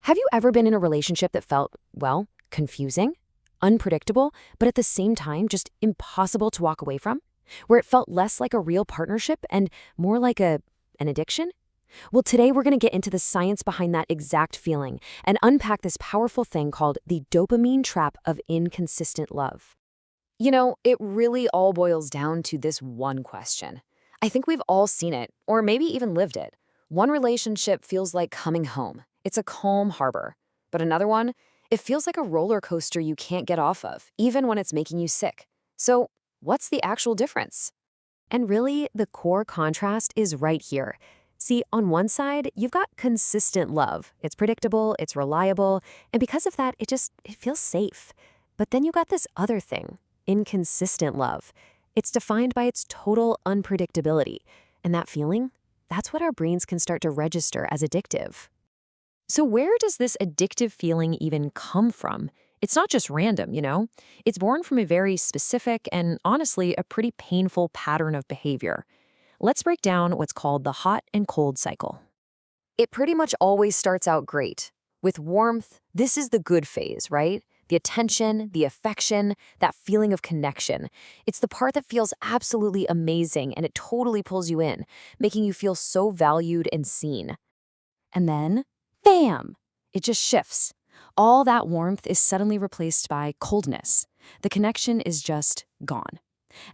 Have you ever been in a relationship that felt, well, confusing, unpredictable, but at the same time just impossible to walk away from? Where it felt less like a real partnership and more like an addiction? Well, today we're going to get into the science behind that exact feeling and unpack this powerful thing called the dopamine trap of inconsistent love. It really all boils down to this one question. I think we've all seen it, or maybe even lived it. One relationship feels like coming home. It's a calm harbor. But another one, it feels like a roller coaster you can't get off of, even when it's making you sick. So, what's the actual difference? And really, the core contrast is right here. See, on one side, you've got consistent love. It's predictable, it's reliable, and because of that, it feels safe. But then you got this other thing, inconsistent love. It's defined by its total unpredictability. And that feeling, that's what our brains can start to register as addictive. So where does this addictive feeling even come from? It's not just random, It's born from a very specific and honestly a pretty painful pattern of behavior. Let's break down what's called the hot and cold cycle. It pretty much always starts out great. With warmth, this is the good phase, right? The attention, the affection, that feeling of connection. It's the part that feels absolutely amazing and it totally pulls you in, making you feel so valued and seen. And then, bam! It just shifts. All that warmth is suddenly replaced by coldness. The connection is just gone.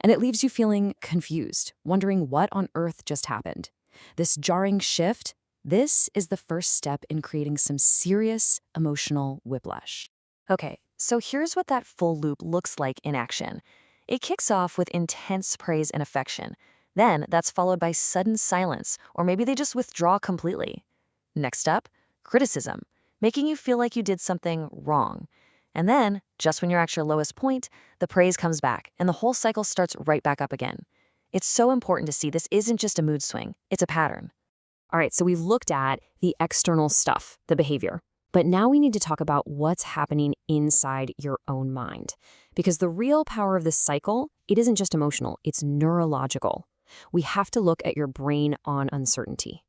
And it leaves you feeling confused, wondering what on earth just happened. This jarring shift, this is the first step in creating some serious emotional whiplash. Okay, so here's what that full loop looks like in action. It kicks off with intense praise and affection. Then that's followed by sudden silence, or maybe they just withdraw completely. Next up, criticism, making you feel like you did something wrong. And then, just when you're at your lowest point, the praise comes back, and the whole cycle starts right back up again. It's so important to see this isn't just a mood swing, it's a pattern. All right, so we've looked at the external stuff, the behavior. But now we need to talk about what's happening inside your own mind. Because the real power of this cycle, it isn't just emotional, it's neurological. We have to look at your brain on uncertainty.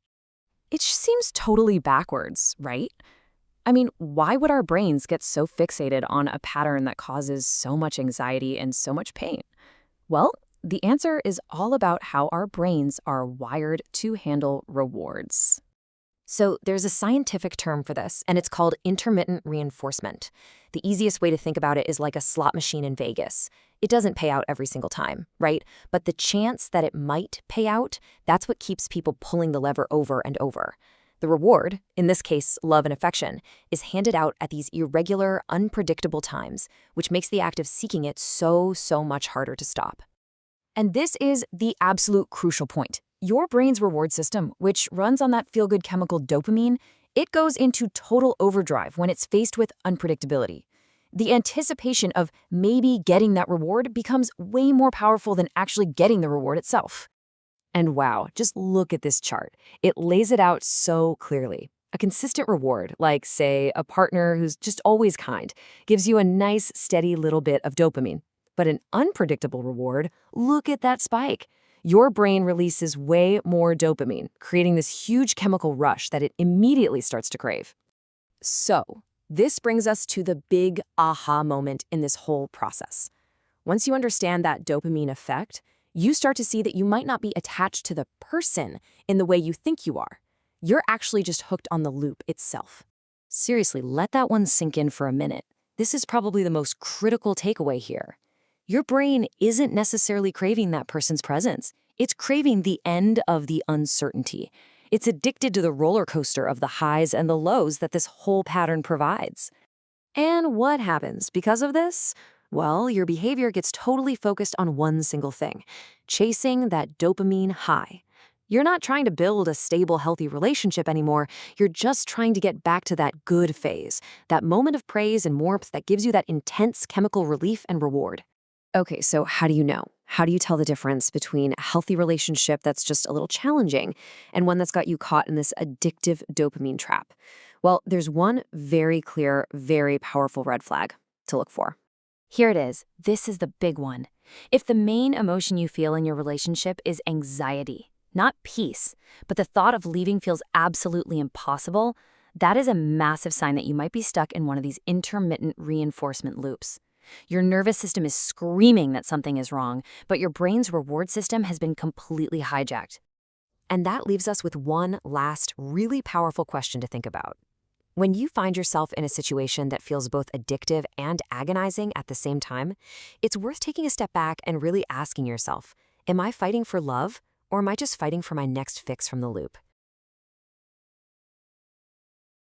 It just seems totally backwards, right? I mean, why would our brains get so fixated on a pattern that causes so much anxiety and so much pain? Well, the answer is all about how our brains are wired to handle rewards. So there's a scientific term for this, and it's called intermittent reinforcement. The easiest way to think about it is like a slot machine in Vegas. It doesn't pay out every single time, right? But the chance that it might pay out, that's what keeps people pulling the lever over and over. The reward, in this case love and affection, is handed out at these irregular, unpredictable times, which makes the act of seeking it so much harder to stop. And this is the absolute crucial point. Your brain's reward system, which runs on that feel-good chemical dopamine, it goes into total overdrive when it's faced with unpredictability. The anticipation of maybe getting that reward becomes way more powerful than actually getting the reward itself. And wow, just look at this chart. It lays it out so clearly. A consistent reward, like, say, a partner who's just always kind, gives you a nice, steady little bit of dopamine. But an unpredictable reward, look at that spike. Your brain releases way more dopamine, creating this huge chemical rush that it immediately starts to crave. So, this brings us to the big aha moment in this whole process. Once you understand that dopamine effect, you start to see that you might not be attached to the person in the way you think you are. You're actually just hooked on the loop itself. Seriously, let that one sink in for a minute. This is probably the most critical takeaway here. Your brain isn't necessarily craving that person's presence. It's craving the end of the uncertainty. It's addicted to the roller coaster of the highs and the lows that this whole pattern provides. And what happens because of this? Well, your behavior gets totally focused on one single thing, chasing that dopamine high. You're not trying to build a stable, healthy relationship anymore. You're just trying to get back to that good phase, that moment of praise and warmth that gives you that intense chemical relief and reward. Okay, so how do you know? How do you tell the difference between a healthy relationship that's just a little challenging and one that's got you caught in this addictive dopamine trap? Well, there's one very clear, very powerful red flag to look for. Here it is. This is the big one. If the main emotion you feel in your relationship is anxiety, not peace, but the thought of leaving feels absolutely impossible, That is a massive sign that you might be stuck in one of these intermittent reinforcement loops. Your nervous system is screaming that something is wrong, but your brain's reward system has been completely hijacked. And that leaves us with one last, really powerful question to think about. When you find yourself in a situation that feels both addictive and agonizing at the same time, it's worth taking a step back and really asking yourself, am I fighting for love, or am I just fighting for my next fix from the loop?